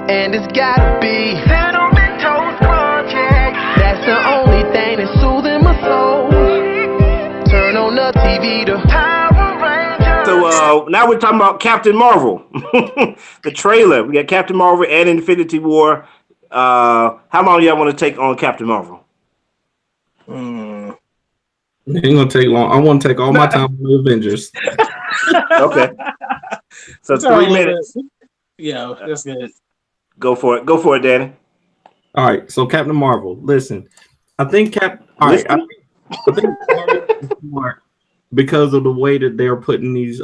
And it's gotta be Cinnamon Toast Project. That's the only thing that's soothing my soul. Turn on the TV to Power Rangers. So now we're talking about Captain Marvel. The trailer. We got Captain Marvel and Infinity War. How long y'all want to take on Captain Marvel? It ain't gonna take long. I want to take all my time on the Avengers. Okay. So 3 minutes. Yeah, that's good. Go for it. Go for it, Danny. All right. So Captain Marvel. Listen, I think I think Marvel is smart because of the way that they're putting these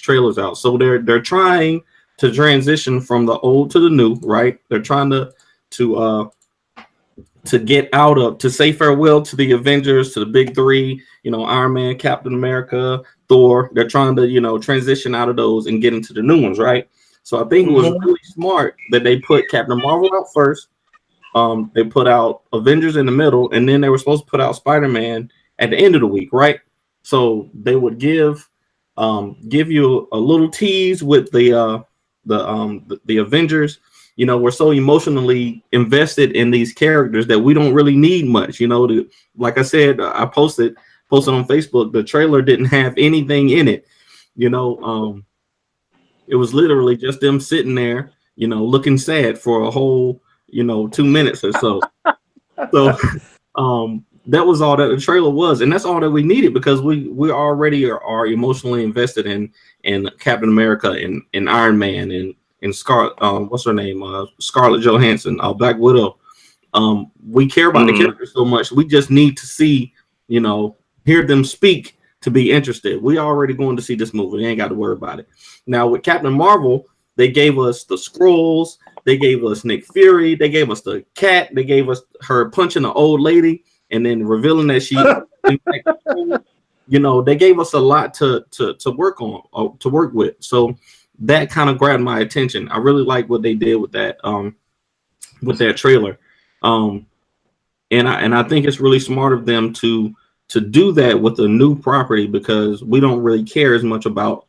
trailers out. So they're trying to transition from the old to the new, right? They're trying to get out of, to say farewell to the Avengers, to the big three, Iron Man, Captain America, Thor. They're trying to, transition out of those and get into the new ones, right? So I think it was really smart that they put Captain Marvel out first. They put out Avengers in the middle, and then they were supposed to put out Spider-Man at the end of the week, right? So they would give you a little tease with the Avengers. We're so emotionally invested in these characters that we don't really need much. Like I said, I posted on Facebook, the trailer didn't have anything in it. It was literally just them sitting there, looking sad for a whole, 2 minutes or so. So that was all that the trailer was, and that's all that we needed because we already are emotionally invested in Captain America and Iron Man and what's her name? Scarlett Johansson, Black Widow. We care about the characters so much. We just need to see, hear them speak to be interested. We already going to see this movie. We ain't got to worry about it. Now with Captain Marvel, they gave us the Skrulls. They gave us Nick Fury. They gave us the cat. They gave us her punching the old lady and then revealing that she, they gave us a lot to work on, to work with. So that kind of grabbed my attention. I really like what they did with that trailer. And I think it's really smart of them to do that with a new property because we don't really care as much about,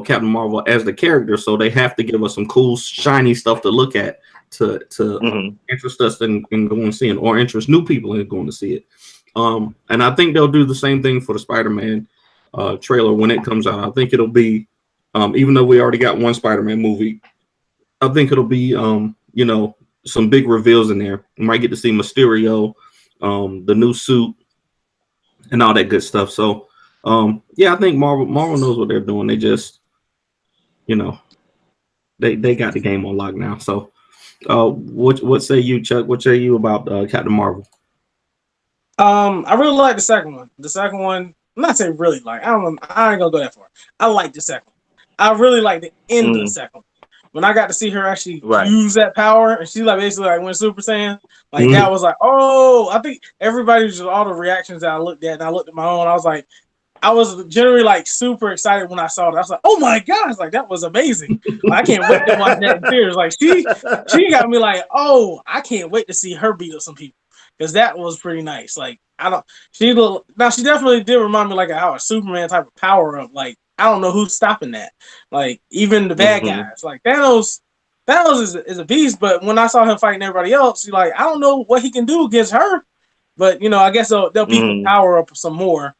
Captain Marvel as the character. So they have to give us some cool, shiny stuff to look at to interest us in going to see it or interest new people in going to see it. And I think they'll do the same thing for the Spider-Man trailer when it comes out. I think it'll be, even though we already got one Spider-Man movie, I think it'll be, some big reveals in there. You might get to see Mysterio, the new suit, and all that good stuff. So, I think Marvel knows what they're doing. They just, they got the game on lock now. So, what say you, Chuck? What say you about Captain Marvel? I really like the second one. The second one, I'm not saying really like. I ain't gonna go that far. I like the second one. I really like the end of the second one. When I got to see her actually use that power, and she basically went Super Saiyan, that was like, oh, I think everybody was just all the reactions that I looked at, and I looked at my own. I was generally super excited when I saw it. I was like, oh my gosh, that was amazing. I can't wait to watch that in theaters. She got me oh, I can't wait to see her beat up some people because that was pretty nice. She definitely did remind me how a Superman type of power up. I don't know who's stopping that. Even the bad guys, Thanos is a beast. But when I saw him fighting everybody else, I don't know what he can do against her. But I guess they'll beat the power up some more.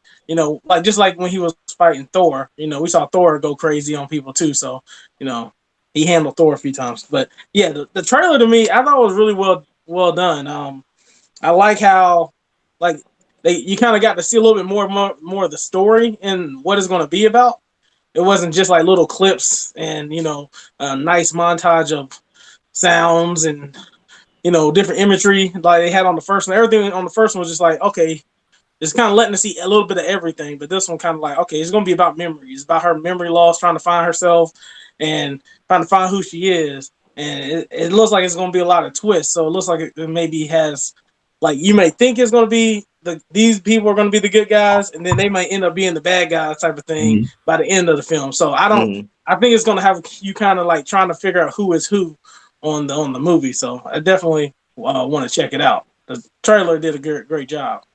Just like when he was fighting Thor. We saw Thor go crazy on people too. So he handled Thor a few times. But yeah, the trailer to me, I thought it was really well done. I like how you kind of got to see a little bit more of the story and what it's going to be about. It wasn't just little clips and a nice montage of sounds and different imagery like they had on the first one. Everything on the first one was just okay, it's kind of letting us see a little bit of everything. But this one kind of okay, it's going to be about memories, about her memory loss, trying to find herself and trying to find who she is. And it looks like it's going to be a lot of twists. So it looks like it maybe has you may think it's going to be these people are going to be the good guys, and then they might end up being the bad guys type of thing by the end of the film. So I think it's going to have you kind of trying to figure out who is who on the movie. So I definitely want to check it out. The trailer did a great job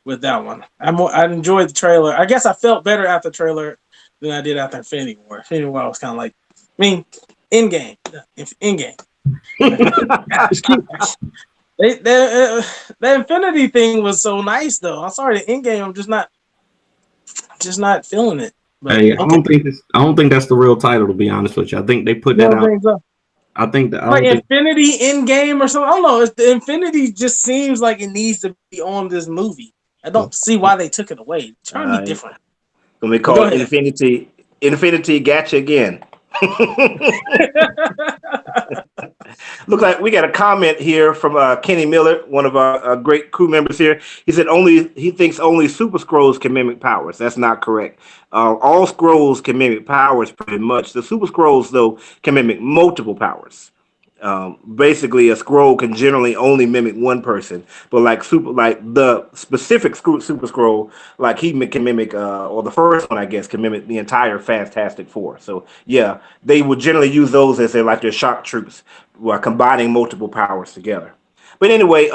with that one. I enjoyed the trailer. I guess I felt better after the trailer than I did after Infinity War. Infinity War was kind of Endgame. Endgame. The Infinity thing was so nice though. I'm sorry, the Endgame. I'm just not feeling it. But hey, I don't think that's the real title. To be honest with you, I think they put that out. So. I think that like Infinity Endgame or something. I don't know. The Infinity just seems like it needs to be on this movie. I don't see why they took it away. Trying to be different. Gonna be called Infinity. Infinity Gotcha again. Look like we got a comment here from Kenny Miller, one of our great crew members here. He said he thinks only Super Scrolls can mimic powers. That's not correct. All Scrolls can mimic powers pretty much. The Super Scrolls, though, can mimic multiple powers. Basically, a scroll can generally only mimic one person, but like the specific Super Scroll, like he can mimic, or the first one I guess can mimic the entire Fantastic Four. So yeah, they would generally use those as their shock troops, while combining multiple powers together. But anyway,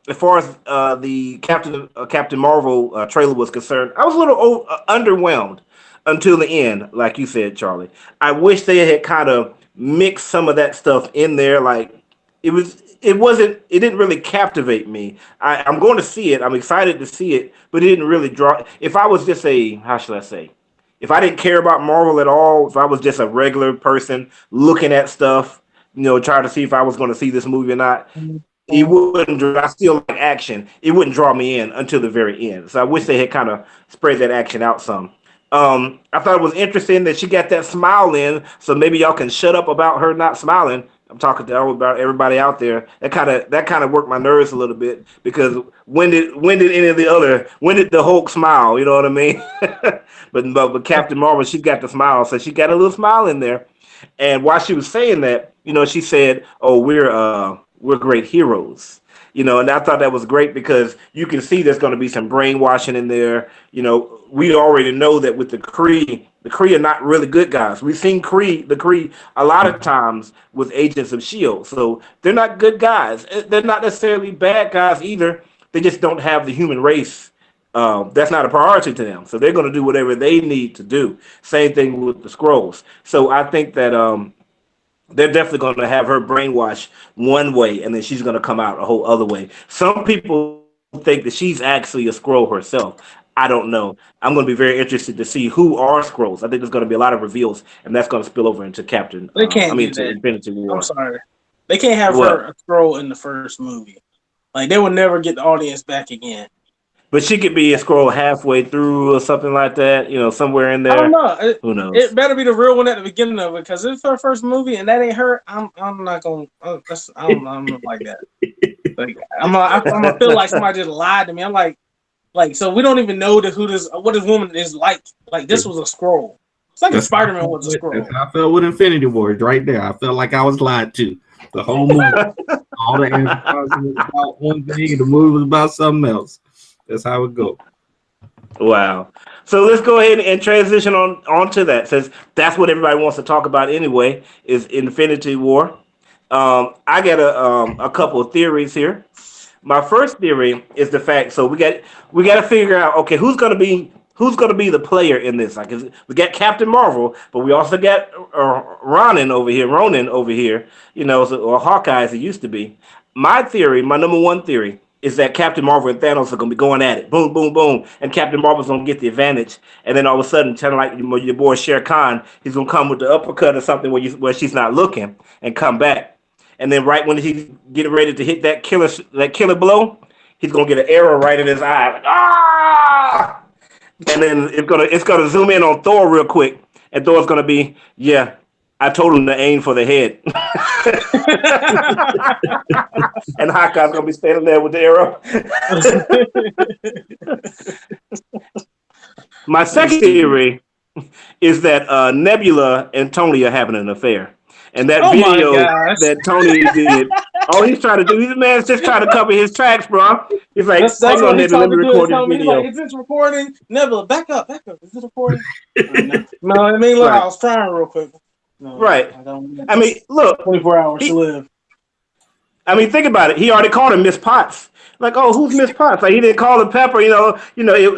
as far as the Captain Marvel trailer was concerned, I was a little underwhelmed until the end, like you said, Charlie. I wish they had kind of mixed some of that stuff in there. Like it didn't really captivate me. I'm going to see it. I'm excited to see it, but it didn't really draw. If I was just how should I say? If I didn't care about Marvel at all, if I was just a regular person looking at stuff, trying to see if I was going to see this movie or not, it wouldn't. I still like action. It wouldn't draw me in until the very end. So I wish they had kind of spread that action out some. I thought it was interesting that she got that smile in, so maybe y'all can shut up about her not smiling. I'm talking to about everybody out there. That kind of worked my nerves a little bit, because when did the Hulk smile? You know what I mean? but Captain Marvel, she got the smile, so she got a little smile in there. And while she was saying that, she said, "Oh, we're great heroes." And I thought that was great, because you can see there's going to be some brainwashing in there. We already know that with the Kree are not really good guys. We've seen the Kree a lot of times with Agents of S.H.I.E.L.D. So they're not good guys. They're not necessarily bad guys either. They just don't have the human race. That's not a priority to them. So they're going to do whatever they need to do. Same thing with the Skrulls. So I think that they're definitely going to have her brainwashed one way, and then she's going to come out a whole other way. Some people think that she's actually a Skrull herself. I don't know. I'm going to be very interested to see who are Skrulls. I think there's going to be a lot of reveals, and that's going to spill over into to Infinity War. I'm sorry. They can't have her a Skrull in the first movie. Like, they will never get the audience back again. But she could be a Skrull halfway through or something like that, somewhere in there. I don't know. Who knows? It better be the real one at the beginning of it, because if it's her first movie and that ain't her, I'm not gonna. I'm not like that. Like, I'm gonna feel like somebody just lied to me. I'm like, so we don't even know what this woman is like. Like, this was a Skrull. It's like if Spider-Man was a Skrull. That's how I felt with Infinity War right there. I felt like I was lied to the whole movie. All the advertising was about one thing, and the movie was about something else. That's how it goes. Wow. So let's go ahead and transition on to that, since that's what everybody wants to talk about anyway, is Infinity War. I got a couple of theories here. My first theory is the fact. So we got to figure out, okay, who's gonna be the player in this? Like, we got Captain Marvel, but we also got Ronan over here, or Hawkeye as it used to be. My number one theory, is that Captain Marvel and Thanos are going to be going at it. Boom, boom, boom. And Captain Marvel's going to get the advantage. And then all of a sudden, kind of like your boy Shere Khan, he's going to come with the uppercut or something where she's not looking and come back. And then right when he's getting ready to hit that killer blow, he's going to get an arrow right in his eye. Like, ah! And then it's gonna zoom in on Thor real quick. And Thor's going to be, yeah, I told him to aim for the head. And Hawkeye's going to be standing there with the arrow. My second theory is that Nebula and Tony are having an affair. And that video that Tony did, all he's trying to do, this man's just trying to cover his tracks, bro. He's like, hold on, Nebula, let me record this video. Like, is this recording? Nebula, back up. Is this recording? No, I mean, look, I was trying real quick. No, right. I mean, look. 24 hours to live. I mean, think about it. He already called her Miss Potts. Like, oh, who's Miss Potts? Like, he didn't call her Pepper.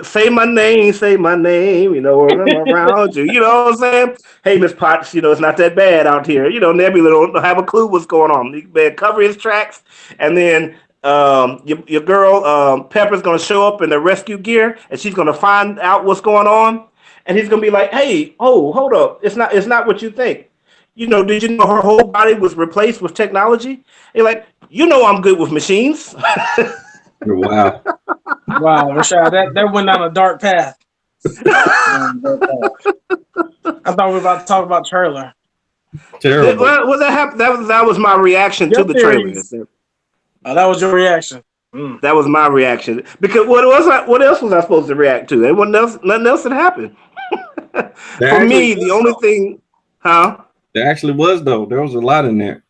Say my name. I'm around you. You know what I'm saying? Hey, Miss Potts. It's not that bad out here. Nebula don't have a clue what's going on. You better cover his tracks, and then your girl Pepper's gonna show up in the rescue gear, and she's gonna find out what's going on, and he's gonna be like, hey, oh, hold up, it's not what you think. Did you know her whole body was replaced with technology? You're like, I'm good with machines. Wow. Wow, Rashad, that went down a dark path. I thought we were about to talk about trailer. Terrible. Well, that happened. That was my reaction to the trailer. Oh, that was your reaction. That was my reaction. Because what else was I supposed to react to? There wasn't nothing else that happened. For me, the only thing, There actually was, though. There was a lot in there.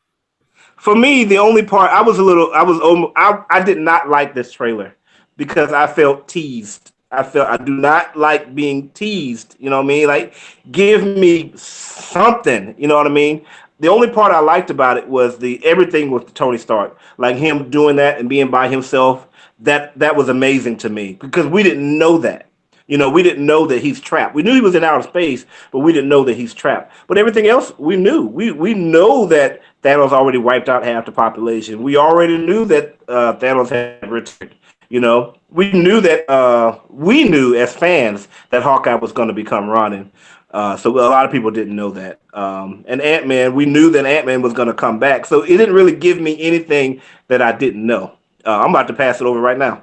For me, the only part I did not like this trailer because I felt teased. I do not like being teased. You know what I mean? Like, give me something. You know what I mean? The only part I liked about it was everything with Tony Stark, like him doing that and being by himself. That was amazing to me because we didn't know that. We didn't know that he's trapped. We knew he was in outer space, but we didn't know that he's trapped. But everything else, we knew. We know that Thanos already wiped out half the population. We already knew that Thanos had returned. We knew as fans that Hawkeye was going to become Ronin. So a lot of people didn't know that. And Ant-Man, we knew that Ant-Man was going to come back. So it didn't really give me anything that I didn't know. I'm about to pass it over right now.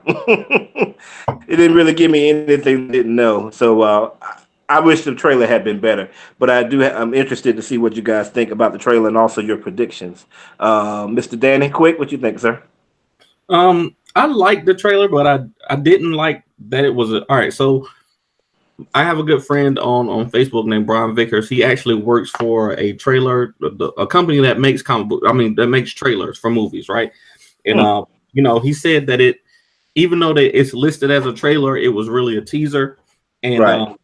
It didn't really give me anything I didn't know. So I wish the trailer had been better. But I'm interested to see what you guys think about the trailer and also your predictions. Mr. Danny, quick, what you think, sir? I liked the trailer, but I didn't like that it was all right. So I have a good friend on Facebook named Brian Vickers. He actually works for a company that makes that makes trailers for movies, right? And he said that even though it's listed as a trailer, it was really a teaser. And right.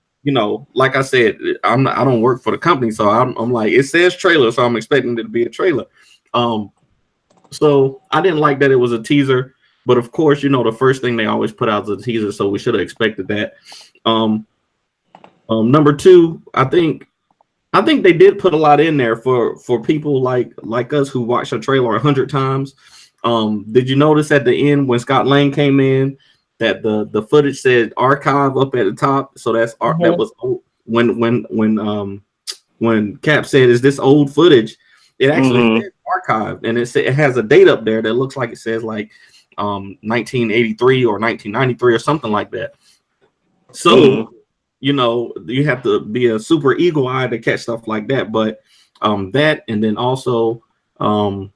Like I said, I don't work for the company, so I'm like, it says trailer, so I'm expecting it to be a trailer. So I didn't like that it was a teaser, but of course, the first thing they always put out is a teaser, so we should have expected that. Number two, I think they did put a lot in there for people like us who watched a trailer 100 times. Did you notice at the end when Scott Lang came in that the footage said archive up at the top? So that was when Cap said, "Is this old footage?" It actually said archive, and it has a date up there that looks like it says like 1983 or 1993 or something like that. So you have to be a super eagle eye to catch stuff like that. But that, and then also there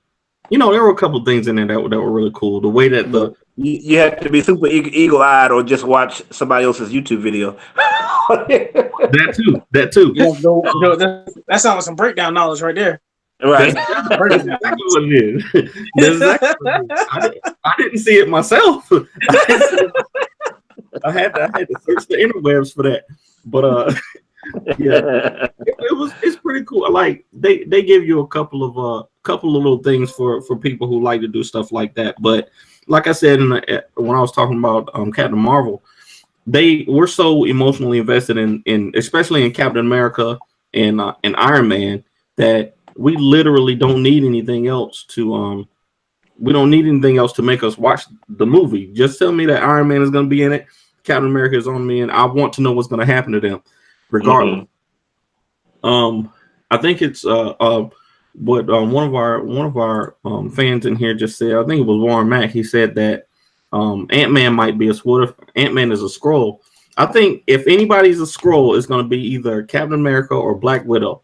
were a couple things in there that were really cool. The way that you have to be super eagle-eyed or just watch somebody else's YouTube video. That too. Yeah, that sounds like some breakdown knowledge right there. Right. That's exactly what it is. I didn't see it myself. I had to search the interwebs for that. But yeah, it's pretty cool. Like they give you a couple of little things for people who like to do stuff like that. But like I said when I was talking about Captain Marvel, they were so emotionally invested in especially in Captain America and Iron Man that we literally don't need anything else to make us watch the movie. Just tell me that Iron Man is going to be in it, Captain America is on me, and I want to know what's going to happen to them regardless. I think it's what one of our fans in here just said. I think it was Warren Mack. He said that Ant-Man might be what if Ant-Man is a Skrull? I think if anybody's a Skrull, it's going to be either Captain America or Black Widow.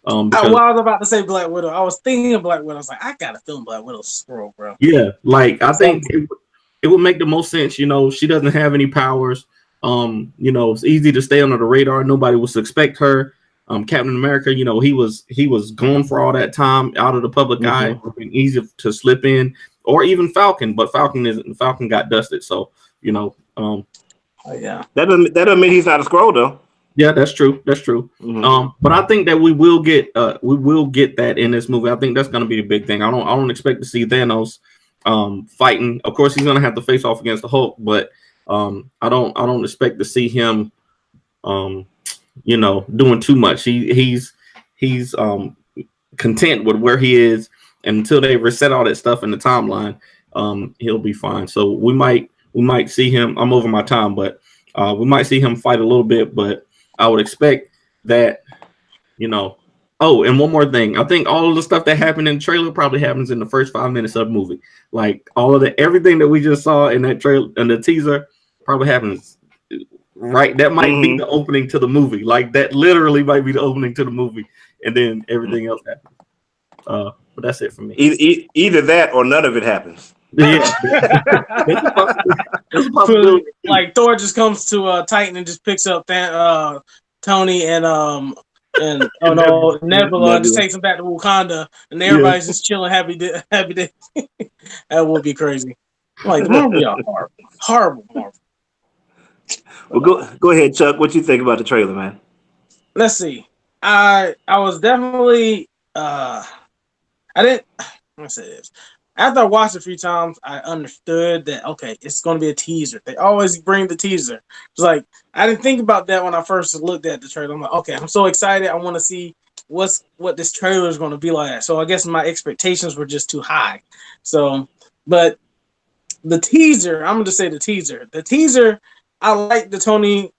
I was about to say Black Widow. I was thinking of Black Widow. I was like, I got a feeling Black Widow's Skrull, bro. Yeah, like I think it would make the most sense. She doesn't have any powers. It's easy to stay under the radar. Nobody would suspect her. Captain America, he was gone for all that time, out of the public eye. It would have been easy to slip in, or even Falcon, but Falcon got dusted. So oh yeah, that doesn't mean he's not a Skrull though. Yeah, that's true. That's true. But I think that we will get that in this movie. I think that's going to be a big thing. I don't expect to see Thanos fighting. Of course, he's gonna have to face off against the Hulk, but I don't expect to see him, doing too much. He's content with where he is, and until they reset all that stuff in the timeline, he'll be fine. So we might see him. I'm over my time, but we might see him fight a little bit. But I would expect that, Oh, and one more thing. I think all of the stuff that happened in the trailer probably happens in the first 5 minutes of the movie. Like everything that we just saw in that trailer and the teaser probably happens. Right, that might be the opening to the movie. Like that literally might be the opening to the movie, and then everything else happens. But that's it for me. Either that or none of it happens. Yeah, that's a possibility. Like Thor just comes to Titan and just picks up Tony and Nebula, and just takes him back to Wakanda, and everybody's just chilling, happy day. That would be crazy. Like the Marvel, y'all horrible Marvel. Well, go ahead, Chuck. What you think about the trailer, man? Let's see. I was definitely I didn't. Let me say this. After I watched it a few times, I understood that okay, it's going to be a teaser. They always bring the teaser. It's like I didn't think about that when I first looked at the trailer. I'm like, okay, I'm so excited. I want to see what this trailer is going to be like. So I guess my expectations were just too high. So, but the teaser, I'm going to say the teaser. The teaser, I like the Tony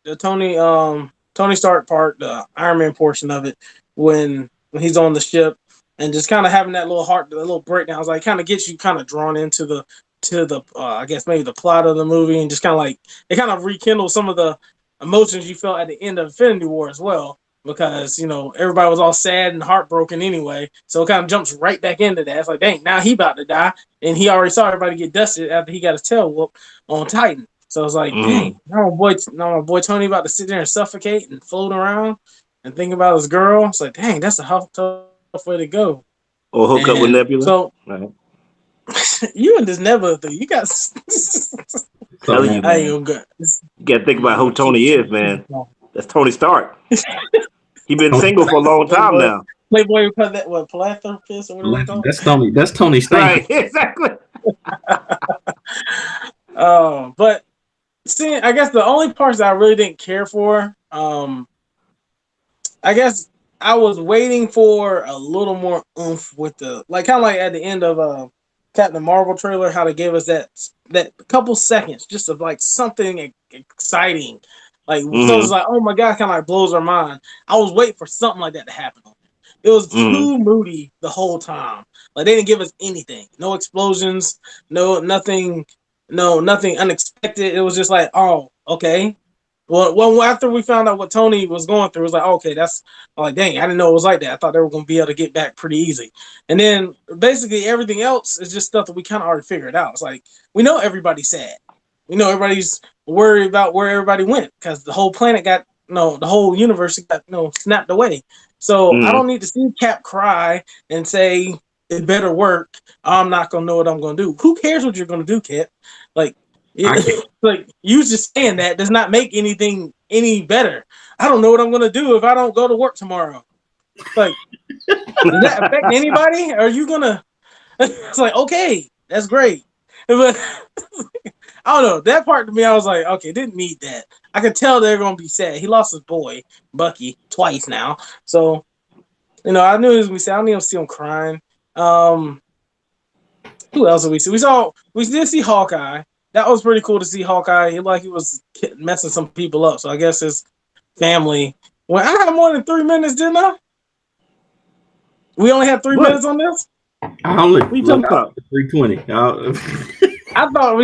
Stark part, the Iron Man portion of it when he's on the ship. And just kind of having that little breakdown, like kind of gets you kind of drawn into the I guess maybe the plot of the movie, and just kind of like it kind of rekindles some of the emotions you felt at the end of Infinity War as well, because everybody was all sad and heartbroken anyway, so it kind of jumps right back into that. It's like, dang, now he about to die, and he already saw everybody get dusted after he got his tail whooped on Titan. So it's like, dang, now my boy Tony about to sit there and suffocate and float around and think about his girl. It's like, dang, that's a tough way to go. Or hook up with Nebula. So right. You and this Nebula thing, you got. Telling you, man. You got to think about who Tony is, man. That's Tony Stark. He's been single for a long time now. Playboy, what philanthropist or whatever. That's Tony Stark. Right, exactly. But seeing, I guess the only parts that I really didn't care for, I guess. I was waiting for a little more oomph with the kind of like at the end of Captain Marvel trailer, how they gave us that couple seconds just of like something exciting, like so it was like, oh my god, kind of like blows our mind. I was waiting for something like that to happen. It was too moody the whole time. Like they didn't give us anything, no explosions, nothing unexpected. It was just like, oh, okay. Well, after we found out what Tony was going through, it was like, okay, that's like, dang, I didn't know it was like that. I thought they were going to be able to get back pretty easy. And then basically everything else is just stuff that we kind of already figured out. It's like, we know everybody's sad. We know everybody's worried about where everybody went because the whole planet the whole universe got, snapped away. So I don't need to see Cap cry and say, it better work. I'm not going to know what I'm going to do. Who cares what you're going to do, Cap? Like you just saying that does not make anything any better. I don't know what I'm gonna do if I don't go to work tomorrow. Like, does that affect anybody? Are you gonna? It's like, okay, that's great, but I don't know. That part to me, I was like, okay, didn't need that. I could tell they're gonna be sad. He lost his boy Bucky twice now, so I knew he was gonna be sad. I didn't even see him crying. Who else did we see? We did see Hawkeye. That was pretty cool to see Hawkeye. He was messing some people up. So I guess his family. Well, I had more than 3 minutes, didn't I? We only had 3 minutes on this. I only 3:20. I thought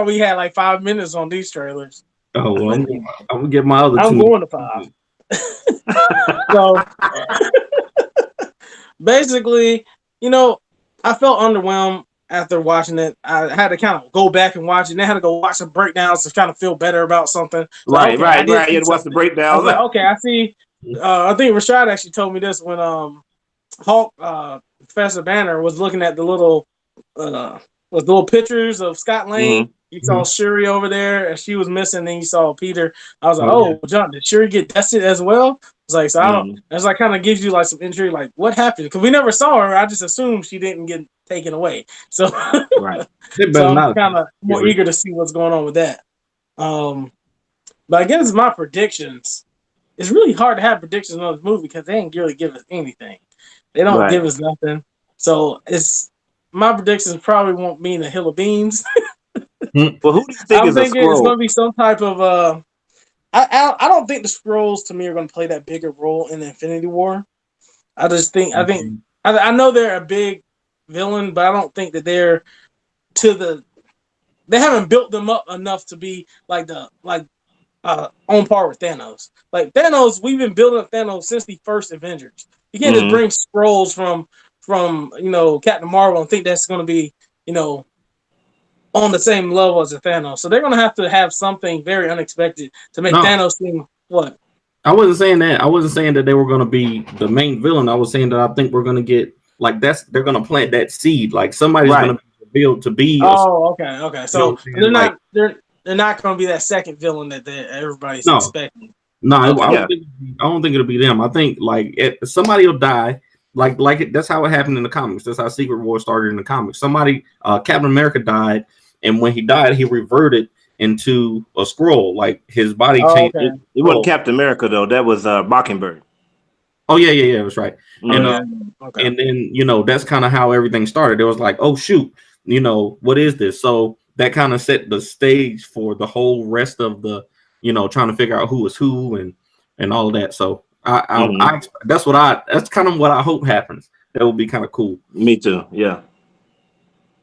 we had like 5 minutes on these trailers. Oh, well, I'm gonna get my other. I'm going to 5. So basically, I felt underwhelmed. After watching it, I had to kind of go back and watch it. And I had to go watch some breakdowns to kind of feel better about something. So, right. You had to watch the breakdowns. I was like, okay, I see. I think Rashad actually told me this when Hulk, Professor Banner was looking at the little pictures of Scott Lang. You saw Shuri over there, and she was missing. Then you saw Peter. I was like, John, did Shuri get dusted as well? It's like, so I don't. It's like kind of gives you like some intrigue, like what happened, because we never saw her. I just assumed she didn't get taken away. So, Right. so I'm kind of more eager to see what's going on with that. But I guess my predictions. It's really hard to have predictions on this movie because they ain't really give us anything. They don't give us nothing. So it's my predictions probably won't mean a hill of beans. Well, who do you think I'm is a thinking it's Skrull? going to be some type of. I don't think the Skrulls to me are going to play that bigger role in the Infinity War. I just think I know they're a big villain, but I don't think that they're they haven't built them up enough to be like on par with Thanos. Like Thanos, we've been building up Thanos since the first Avengers. You can't just bring Skrulls from Captain Marvel and think that's going to be on the same level as a Thanos. So they're going to have something very unexpected to make Thanos seem what. I wasn't saying that. I wasn't saying that they were going to be the main villain. I was saying that I think we're going to get like they're going to plant that seed. Like somebody's going to be revealed to be. Okay. So they're not they're not going to be that second villain that everybody's expecting. No, I don't think it'll be them. I think like somebody will die. Like that's how it happened in the comics. That's how Secret War started in the comics. Somebody, Captain America died, and when he died, he reverted into a Skrull. Like his body changed. Okay. It wasn't Captain America though. That was Mockingbird. Oh yeah, that's right. And and then that's kind of how everything started. It was like, oh shoot, what is this? So that kind of set the stage for the whole rest of the trying to figure out who is who and all of that. So that's kind of what I hope happens. That would be kind of cool. Me too. Yeah.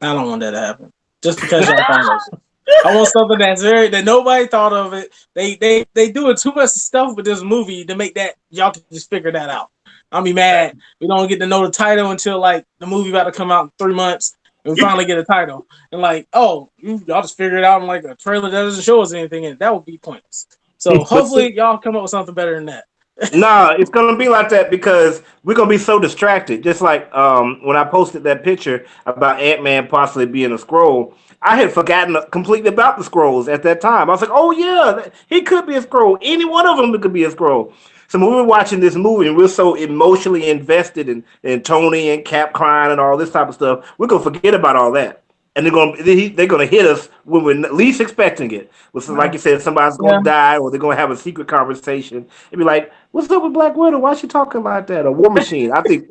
I don't want that to happen. Just because y'all thought of it. I want something that nobody thought of it. They doing too much stuff with this movie to make that y'all can just figure that out. I'll be mad. We don't get to know the title until like the movie about to come out in 3 months, and we finally get a title. And like, y'all just figure it out in like a trailer that doesn't show us anything, and that would be pointless. So hopefully y'all come up with something better than that. Nah, it's gonna be like that because we're gonna be so distracted. Just like when I posted that picture about Ant-Man possibly being a Skrull, I had forgotten completely about the Skrulls at that time. I was like, oh yeah, he could be a Skrull. Any one of them could be a Skrull. So when we were watching this movie and we're so emotionally invested in Tony and Cap crying and all this type of stuff, we're gonna forget about all that. And they're gonna hit us when we're least expecting it. Which is like you said, somebody's gonna die, or they're gonna have a secret conversation. It'd be like, "What's up with Black Widow? Why is she talking like that?" Or War Machine. I think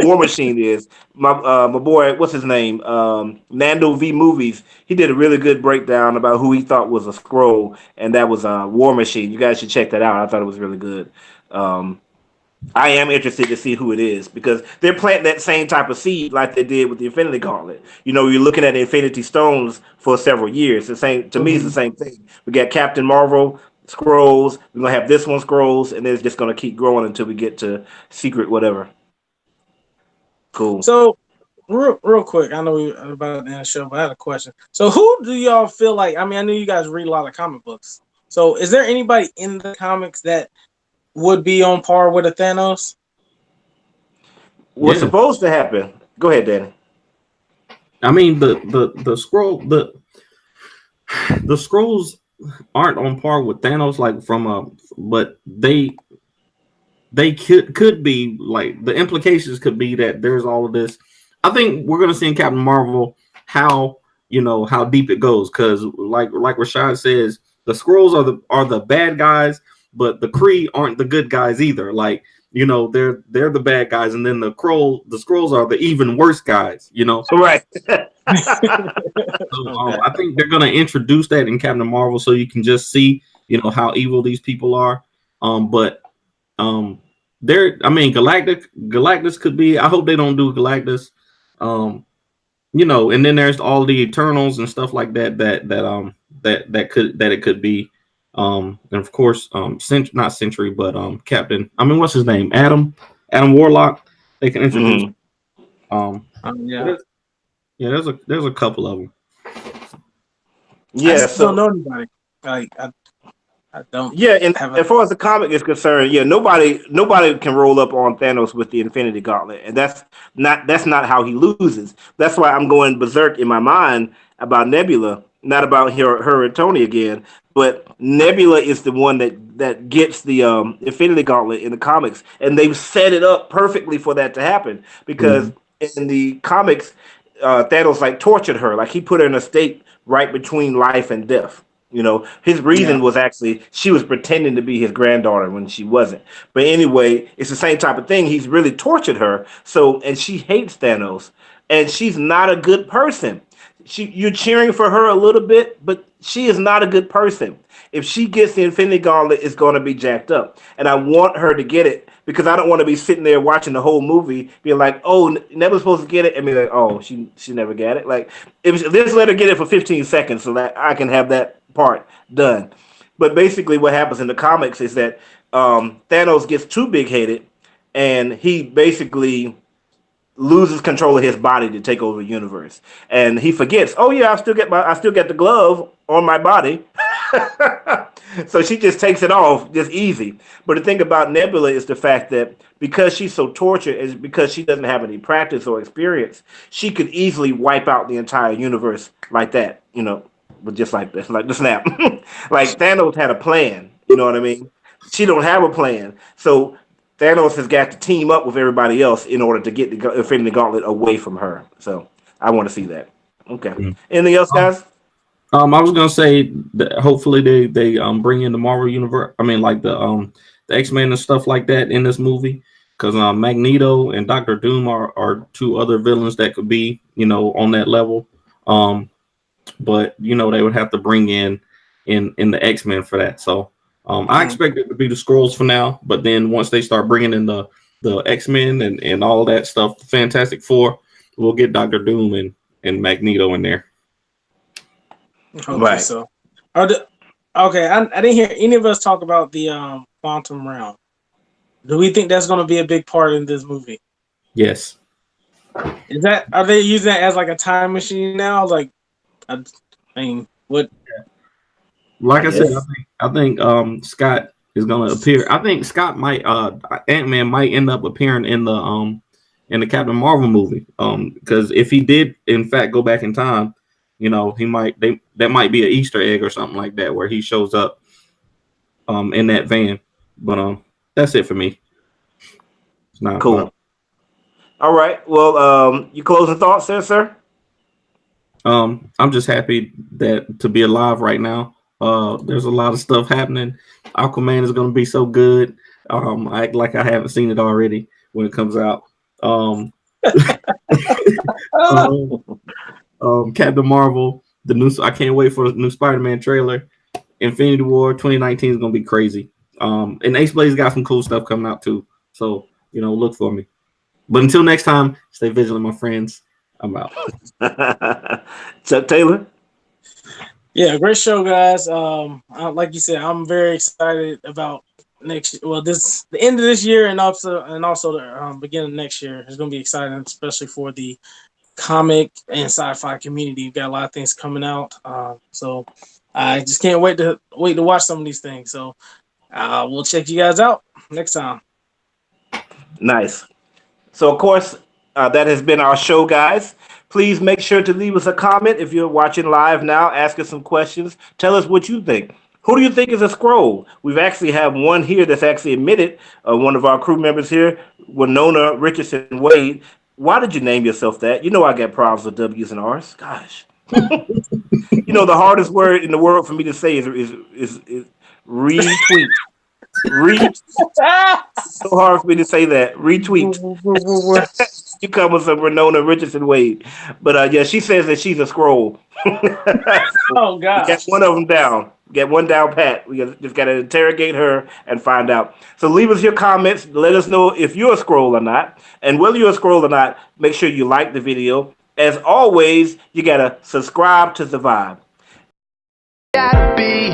War Machine is my boy. What's his name? Nando V Movies. He did a really good breakdown about who he thought was a Skrull, and that was War Machine. You guys should check that out. I thought it was really good. I am interested to see who it is because they're planting that same type of seed like they did with the Infinity Gauntlet. You're looking at the Infinity Stones for several years. The same to me, it's the same thing. We got Captain Marvel, Skrulls. We're gonna have this one Skrulls, and then it's just gonna keep growing until we get to Secret whatever. Cool. So, real quick, I know we're about to end the show, but I had a question. So, who do y'all feel like? I mean, I know you guys read a lot of comic books. So, is there anybody in the comics that would be on par with a Thanos? What's supposed to happen? Go ahead, Danny. I mean, the Skrulls aren't on par with Thanos, but they could be like the implications could be that there's all of this. I think we're gonna see in Captain Marvel how deep it goes because like Rashad says, the Skrulls are the bad guys. But the Kree aren't the good guys either. Like, they're the bad guys, and then the Skrulls are the even worse guys. Right. So, I think they're gonna introduce that in Captain Marvel, so you can just see, how evil these people are. Galactus could be. I hope they don't do Galactus. And then there's all the Eternals and stuff like that. It could be. And of course, not Sentry, but Captain. I mean, what's his name? Adam Warlock. They can introduce. There's a couple of them. Yeah, I don't know anybody. I don't. Yeah, and as far as the comic is concerned, nobody can roll up on Thanos with the Infinity Gauntlet, and that's not how he loses. That's why I'm going berserk in my mind about Nebula. not about her and Tony again, but Nebula is the one that gets the Infinity Gauntlet in the comics, and they've set it up perfectly for that to happen because in the comics, Thanos like tortured her, like he put her in a state right between life and death. You know, his reason was actually she was pretending to be his granddaughter when she wasn't. But anyway, it's the same type of thing. He's really tortured her. So, and she hates Thanos, and she's not a good person. You're cheering for her a little bit, but she is not a good person. If she gets the Infinity Gauntlet, it's going to be jacked up, and I want her to get it because I don't want to be sitting there watching the whole movie, being like, "Oh, never supposed to get it," and be like, "Oh, she never got it." Like, if let's let her get it for 15 seconds so that I can have that part done. But basically, what happens in the comics is that Thanos gets too big headed, and he basically loses control of his body to take over the universe, and he forgets. Oh yeah, I still get the glove on my body. So she just takes it off just easy. But the thing about Nebula is the fact that because she's so tortured, is because she doesn't have any practice or experience, she could easily wipe out the entire universe like that. You know, but just like this, like the snap. Like Thanos had a plan. You know what I mean? She don't have a plan, so Thanos has got to team up with everybody else in order to get the Infinity Gauntlet away from her. So I want to see that. Okay. Anything else, guys? I was gonna say that hopefully they bring in the Marvel universe. I mean, like the X-Men and stuff like that in this movie, because Magneto and Doctor Doom are two other villains that could be, you know, on that level. But you know, they would have to bring in the X-Men for that. So I expect it to be the Skrulls for now, but then once they start bringing in the X-Men and all that stuff, the Fantastic Four, we'll get Doctor Doom and Magneto in there. Okay, right. So, okay, I didn't hear any of us talk about the quantum realm. Do we think that's going to be a big part in this movie? Yes. Are they using that as like a time machine now? Like, I mean, what? Like I said, I think Scott is going to appear. I think Scott might Ant-Man might end up appearing in the Captain Marvel movie. Because if he did in fact go back in time, you know, that might be an Easter egg or something like that where he shows up in that van. But that's it for me. It's not cool. All right. Well, you closing thoughts there, sir? I'm just happy to be alive right now. There's a lot of stuff happening. Aquaman is going to be so good. I act like I haven't seen it already when it comes out. Captain Marvel, I can't wait for the new Spider-Man trailer. Infinity War 2019 is going to be crazy. And Ace Blaze got some cool stuff coming out too. So, you know, look for me. But until next time, stay vigilant, my friends. I'm out. Chuck Taylor? Yeah, great show, guys. Like you said, I'm very excited about the end of this year and also the beginning of next year. It's going to be exciting, especially for the comic and sci-fi community. You've got a lot of things coming out. So I just can't wait to watch some of these things. So we'll check you guys out next time. Nice. So, of course, that has been our show, guys. Please make sure to leave us a comment if you're watching live now. Ask us some questions. Tell us what you think. Who do you think is a Skrull? We've actually have one here that's actually admitted, one of our crew members here, Winona Richardson Wade. Why did you name yourself that? You know I get problems with W's and R's. Gosh. You know, the hardest word in the world for me to say is retweet. So hard for me to say that. Retweet. You come with some Winona Richardson Wade. But yeah, she says that she's a Skrull. Oh God. Get one of them down. Get one down pat. We just got to interrogate her and find out. So leave us your comments. Let us know if you're a Skrull or not. And whether you're a Skrull or not, make sure you like the video. As always, you got to subscribe to the vibe. Gotta be